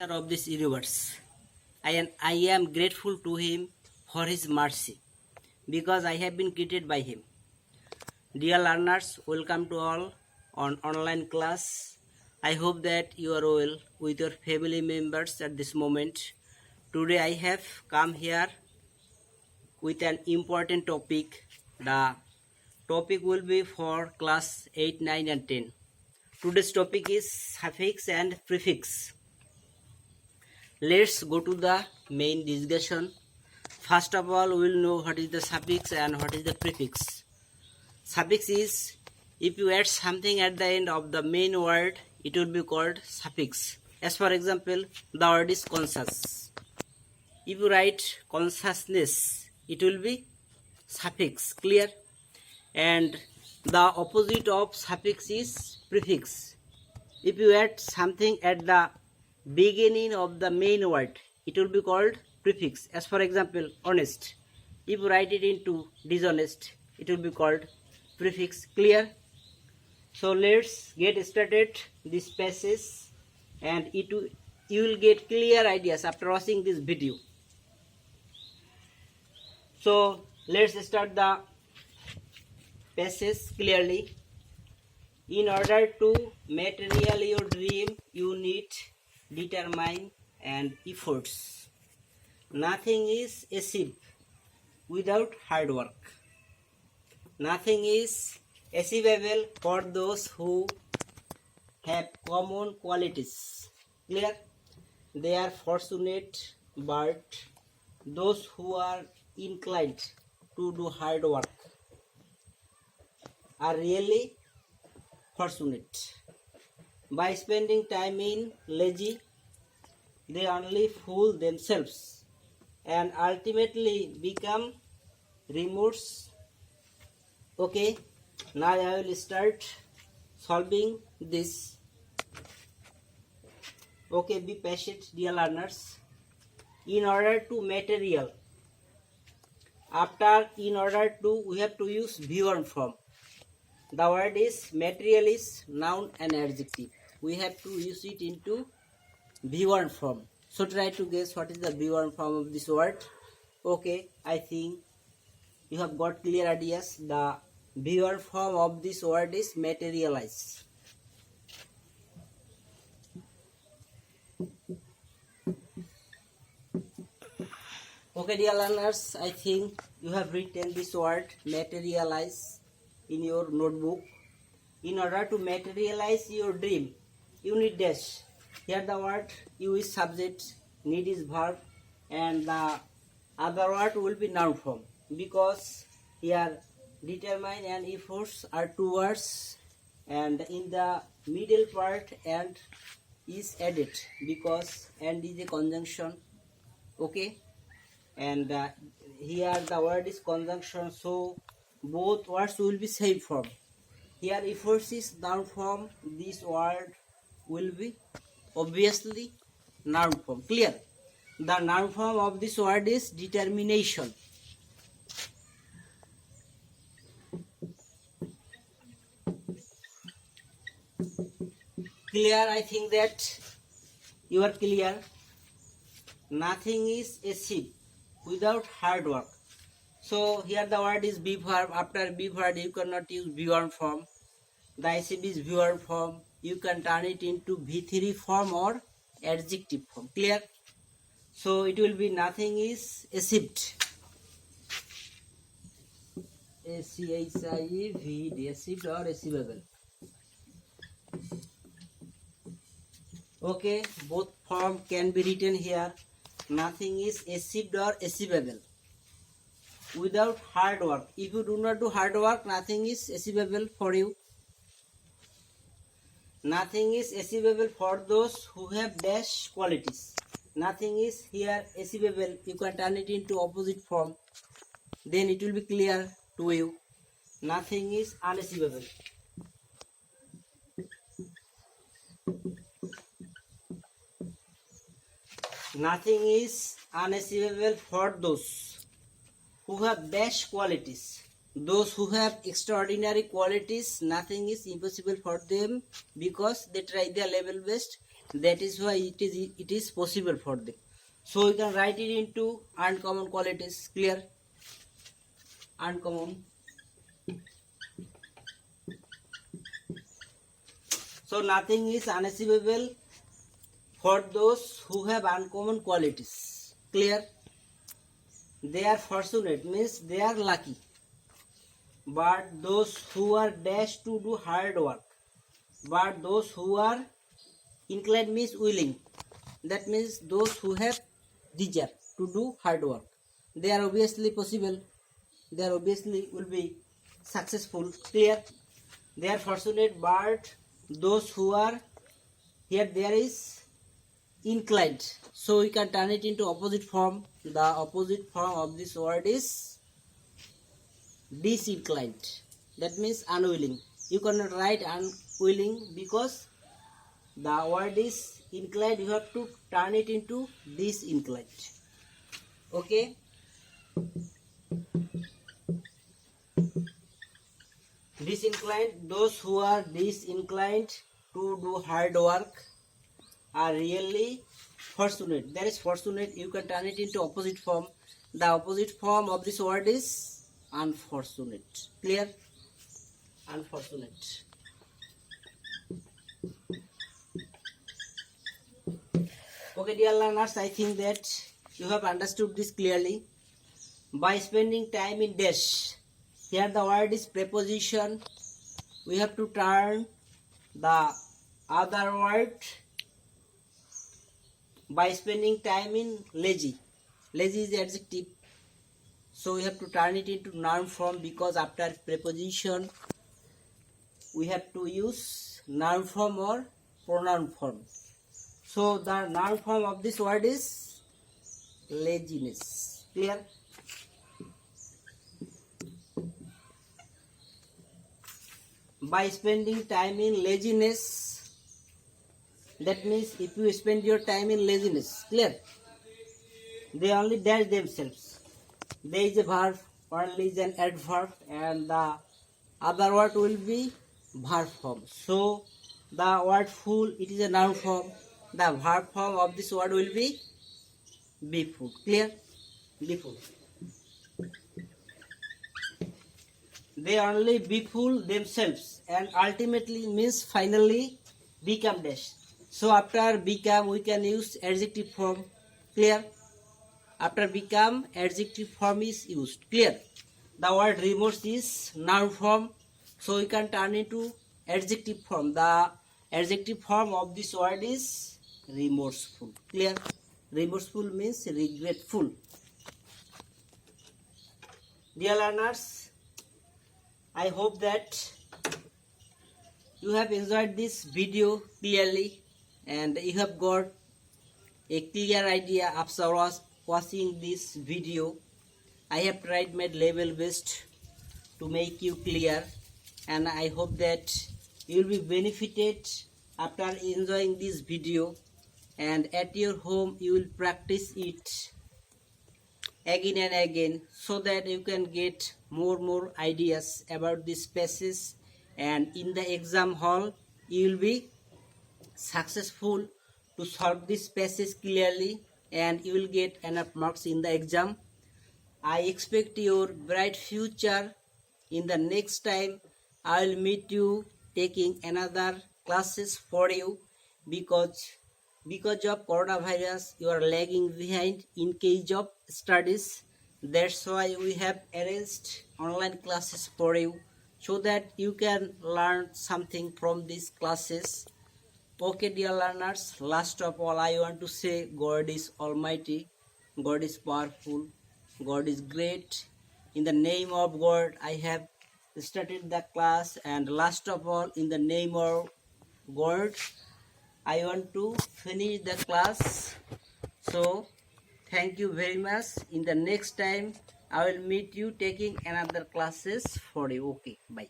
of this universe. I am grateful to him for his mercy because I have been created by him. Dear learners, welcome to all on online class. I hope that you are well with your family members at this moment. Today I have come here with an important topic. The topic will be for class 8, 9 and 10. Today's topic is suffix and prefix. Let's go to the main discussion. First of all, we will know what is the suffix and what is the prefix. Suffix is if you add something at the end of the main word, it will be called suffix. As for example, the word is conscious. If you write consciousness, it will be suffix. Clear? And the opposite of suffix is prefix. If you add something at the beginning of the main word, it will be called prefix. As for example, honest. If you write it into dishonest, it will be called prefix. Clear? So let's get started this passage, and you will get clear ideas after watching this video. So let's start the passage clearly. In order to material your dream, you need determine and efforts. Nothing is achieved without hard work. Nothing is achievable for those who have common qualities. Clear? They are fortunate, but those who are inclined to do hard work are really fortunate. By spending time in lazy, they only fool themselves and ultimately become remorse. Okay, now I will start solving this. Okay, be patient, dear learners. In order to material, we have to use V1 form. The word is material is noun and adjective. We have to use it into V1 form. So try to guess what is the V1 form of this word. Okay, I think you have got clear ideas. The V1 form of this word is materialize. Okay, dear learners, I think you have written this word materialize in your notebook. In order to materialize your dream, you need dash. Here the word you is subject, need is verb, and the other word will be noun form, because here determine and efforts are two words, and in the middle part and is added because and is a conjunction. Okay, and here the word is conjunction, so both words will be same form. Here efforts is noun form, this word will be obviously noun form. Clear? The noun form of this word is determination. Clear? I think that you are clear. Nothing is achieved without hard work. So here the word is be verb. After be verb you cannot use V1 form. The achieve is V1 form. You can turn it into V3 form or adjective form. Clear? So it will be nothing is achieved. A-C-H-I-E-V-D, achieved or achievable. Okay, both form can be written here. Nothing is achieved or achievable without hard work. If you do not do hard work, nothing is achievable for you. Nothing is achievable for those who have dash qualities. Nothing is here achievable. You can turn it into opposite form. Then it will be clear to you. Nothing is unachievable. Nothing is unachievable for those who have dash qualities. Those who have extraordinary qualities, nothing is impossible for them because they try their level best That is why it is possible for them. So you can write it into uncommon qualities. Clear? Uncommon. So nothing is unachievable for those who have uncommon qualities. Clear? They are fortunate means they are lucky. But those who are dashed to do hard work. But those who are inclined means willing. That means those who have desire to do hard work. They are obviously possible. They are obviously will be successful. Clear? They are fortunate, but those who are here there is inclined. So we can turn it into opposite form. The opposite form of this word is disinclined. That means unwilling. You cannot write unwilling because the word is inclined. You have to turn it into disinclined. Okay. Disinclined. Those who are disinclined to do hard work are really fortunate. There is fortunate. You can turn it into opposite form. The opposite form of this word is unfortunate. Clear? Unfortunate. Okay, dear learners, I think that you have understood this clearly. By spending time in dash, here the word is preposition. We have to turn the other word by spending time in lazy. Lazy is the adjective. So we have to turn it into noun form because after preposition we have to use noun form or pronoun form. So the noun form of this word is laziness. Clear? By spending time in laziness, that means if you spend your time in laziness, clear? They only dash themselves. There is a verb, only is an adverb, and the other word will be verb form. So the word full, it is a noun form. The verb form of this word will be full. Clear? Be full. They only be full themselves and ultimately means finally become dash. So after become we can use adjective form. Clear? After become adjective form is used. Clear? The word remorse is noun form, so we can turn into adjective form. The adjective form of this word is remorseful. Clear? Remorseful means regretful. Dear learners, I hope that you have enjoyed this video clearly and you have got a clear idea after watching this video. I have tried my level best to make you clear, and I hope that you will be benefited after enjoying this video, and at your home you will practice it again and again so that you can get more ideas about this passage, and in the exam hall you will be successful to solve this passage clearly and you will get enough marks in the exam. I expect your bright future. In the next time I will meet you taking another classes for you, because of coronavirus you are lagging behind in case of studies. That's why we have arranged online classes for you so that you can learn something from these classes. Okay, dear learners, last of all I want to say God is almighty, God is powerful, God is great. In the name of God I have started the class, and last of all in the name of God I want to finish the class. So thank you very much. In the next time I will meet you taking another classes for you. Okay, bye.